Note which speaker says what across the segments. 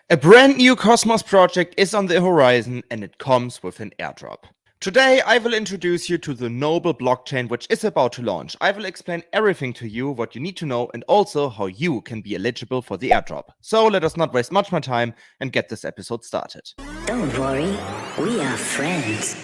Speaker 1: A brand new Cosmos project is on the horizon and it comes with an airdrop. Today I will introduce you to the Noble blockchain which is about to launch. I will explain everything to you, what you need to know, and also how you can be eligible for the airdrop. So let us not waste much more time and get this episode started.
Speaker 2: Don't worry, we are friends.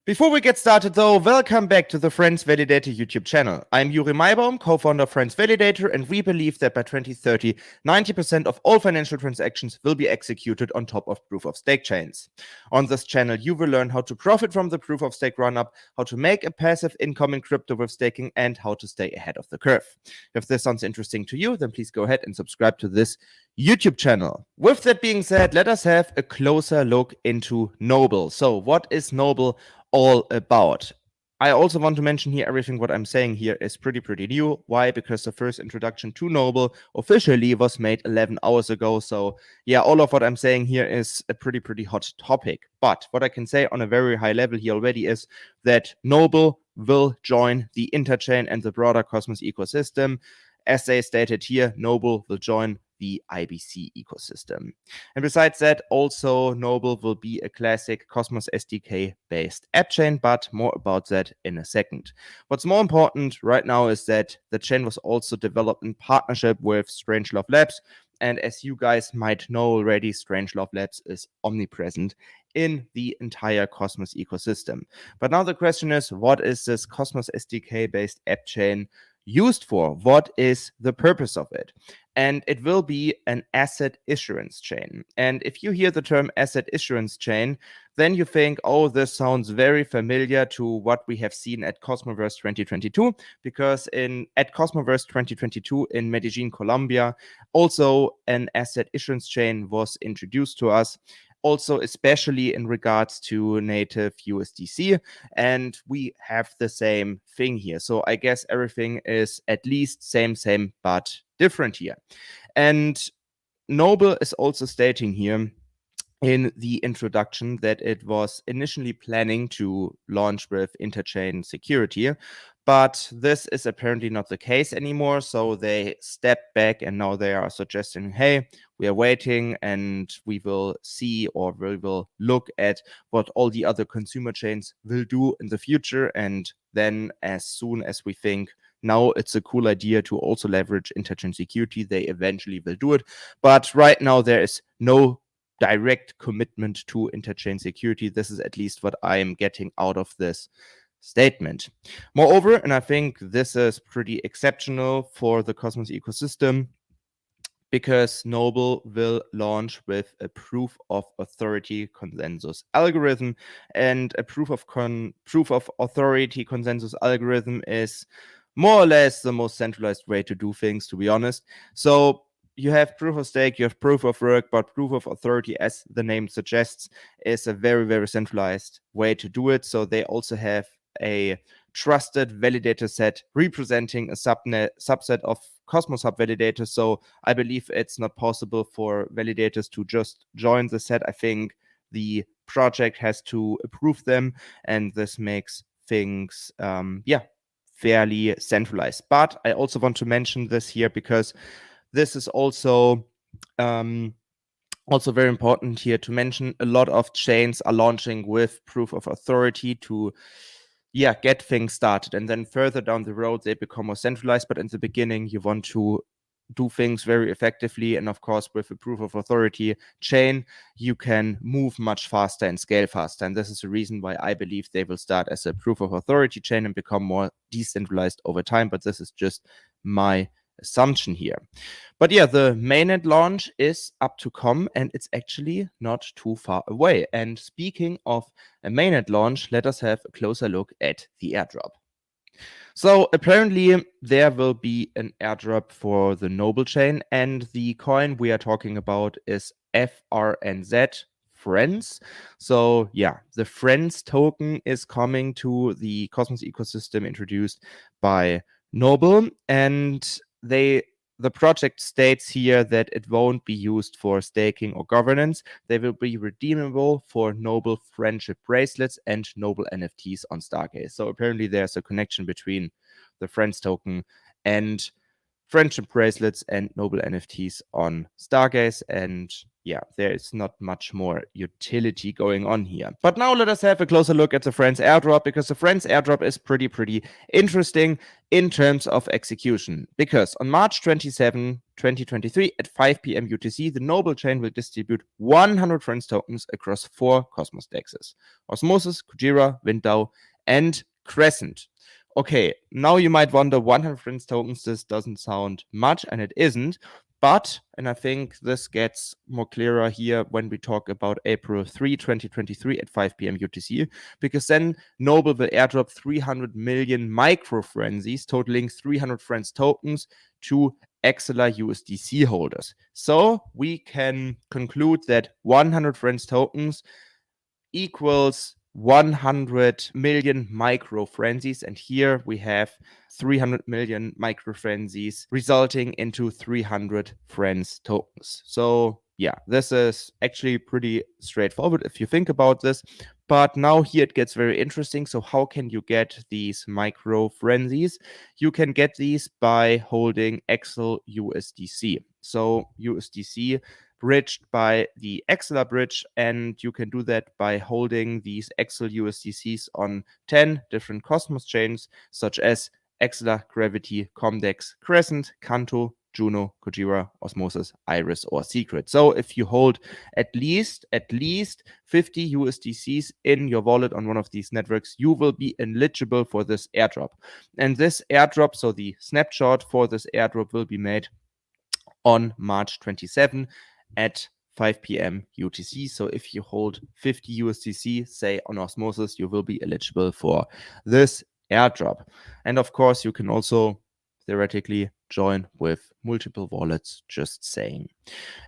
Speaker 1: Before we get started though, welcome back to the FRENZ VALIDATOR YouTube channel. I'm Juri Maibaum, co-founder of FRENZ VALIDATOR, and we believe that by 2030, 90% of all financial transactions will be executed on top of proof-of-stake chains. On this channel, you will learn how to profit from the proof-of-stake run-up, how to make a passive income in crypto with staking, and how to stay ahead of the curve. If this sounds interesting to you, then please go ahead and subscribe to this YouTube channel. With that being said, let us have a closer look into Noble. So what is Noble all about? I also want to mention here everything what I'm saying here is pretty new. Why? Because the first introduction to Noble officially was made 11 hours ago. So yeah, all of what I'm saying here is a pretty hot topic. But what I can say on a very high level here already is that Noble will join the interchain and the broader Cosmos ecosystem. As they stated here, Noble will join the IBC ecosystem. And besides that, also Noble will be a classic Cosmos SDK based app chain, but more about that in a second. What's more important right now is that the chain was also developed in partnership with Strangelove Labs. And as you guys might know already, Strangelove Labs is omnipresent in the entire Cosmos ecosystem. But now the question is, what is this Cosmos SDK based app chain used for? What is the purpose of it? And it will be an asset issuance chain. And if you hear the term asset issuance chain, then you think, oh, this sounds very familiar to what we have seen at Cosmoverse 2022, because at Cosmoverse 2022 in Medellin, Colombia, also an asset issuance chain was introduced to us. Also, especially in regards to native USDC, and we have the same thing here. So I guess everything is at least same, but different here. And Noble is also stating here in the introduction that it was initially planning to launch with interchain security, but this is apparently not the case anymore. So they stepped back and now they are suggesting, hey, we are waiting and we will see, or we will look at what all the other consumer chains will do in the future. And then as soon as we think now it's a cool idea to also leverage interchain security, they eventually will do it. But right now there is no direct commitment to interchain security. This is at least what I am getting out of this statement. Moreover, and I think this is pretty exceptional for the Cosmos ecosystem, because Noble will launch with a proof of authority consensus algorithm, and a proof of authority consensus algorithm is more or less the most centralized way to do things, to be honest. So you have proof of stake, you have proof of work, but proof of authority, as the name suggests, is a very centralized way to do it. So they also have a trusted validator set representing a subset of Cosmos Hub validators. So I believe it's not possible for validators to just join the set. I think the project has to approve them, and this makes things fairly centralized. But I also want to mention this here because this is also very important here to mention. A lot of chains are launching with proof of authority to get things started, and then further down the road they become more centralized. But in the beginning you want to do things very effectively, and of course with a proof of authority chain you can move much faster and scale faster, and this is the reason why I believe they will start as a proof of authority chain and become more decentralized over time. But this is just my assumption here. But yeah, the mainnet launch is up to come, and it's actually not too far away. And speaking of a mainnet launch, let us have a closer look at the airdrop. So apparently there will be an airdrop for the Noble chain, and the coin we are talking about is FRNZ, FRENZ. So yeah, the FRENZ token is coming to the Cosmos ecosystem, introduced by Noble, and the project states here that it won't be used for staking or governance. They will be redeemable for noble friendship bracelets and noble NFTs on Stargaze. So apparently there's a connection between the Friends token and friendship bracelets and noble NFTs on Stargaze. And yeah, there is not much more utility going on here. But now let us have a closer look at the Friends airdrop, because the Friends airdrop is pretty interesting in terms of execution. Because on March 27, 2023 at 5 p.m. UTC, the Noble chain will distribute 100 Friends tokens across 4 Cosmos dexes: Osmosis, Kujira, Windau, and Crescent. Okay, now you might wonder, 100 Friends tokens, this doesn't sound much, and it isn't. But, and I think this gets more clearer here when we talk about April 3, 2023 at 5 p.m. UTC, because then Noble will airdrop 300 million micro frenzies, totaling 300 Friends tokens to XLR USDC holders. So we can conclude that 100 Friends tokens equals 100 million micro frenzies, and here we have 300 million micro frenzies resulting into 300 Friends tokens. So yeah, this is actually pretty straightforward if you think about this. But now here it gets very interesting. So how can you get these micro frenzies? You can get these by holding XL USDC. So USDC bridged by the XLR bridge, and you can do that by holding these XL USDCs on 10 different Cosmos chains, such as XLR, Gravity, Comdex, Crescent, Canto, Juno, Kujira, Osmosis, Iris, or Secret. So if you hold at least 50 USDCs in your wallet on one of these networks, you will be eligible for this airdrop. And this airdrop, so the snapshot for this airdrop, will be made on March 27 at 5 p.m. UTC. So if you hold 50 USDC, say on Osmosis, you will be eligible for this airdrop. And of course, you can also theoretically join with multiple wallets, just saying.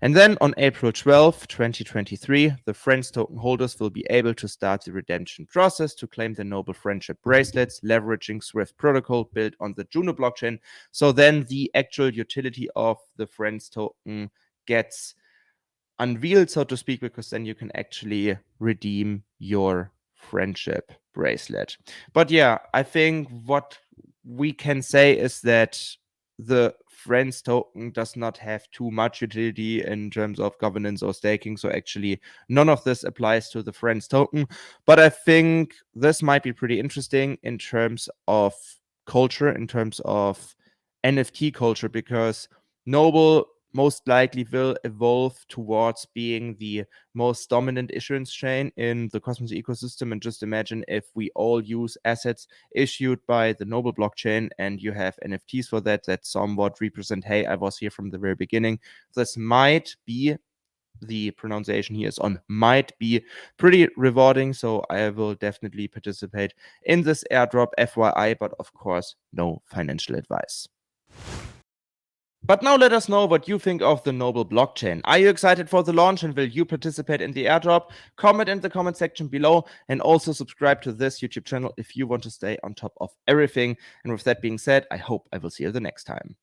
Speaker 1: And then on April 12, 2023, the Friends token holders will be able to start the redemption process to claim the Noble Friendship bracelets, leveraging Swift protocol built on the Juno blockchain. So then the actual utility of the Friends token gets unveiled, so to speak, because then you can actually redeem your friendship bracelet. But yeah, I think what we can say is that the Friends token does not have too much utility in terms of governance or staking. So actually none of this applies to the Friends token. But I think this might be pretty interesting in terms of culture, in terms of NFT culture, because Noble most likely will evolve towards being the most dominant issuance chain in the Cosmos ecosystem. And just imagine if we all use assets issued by the Noble blockchain and you have NFTs for that somewhat represent, hey, I was here from the very beginning. This might be, the pronunciation here is on might, be pretty rewarding. So I will definitely participate in this airdrop, FYI, but of course, no financial advice. But now let us know what you think of the Noble blockchain. Are you excited for the launch, and will you participate in the airdrop? Comment in the comment section below, and also subscribe to this YouTube channel if you want to stay on top of everything. And with that being said, I hope I will see you the next time.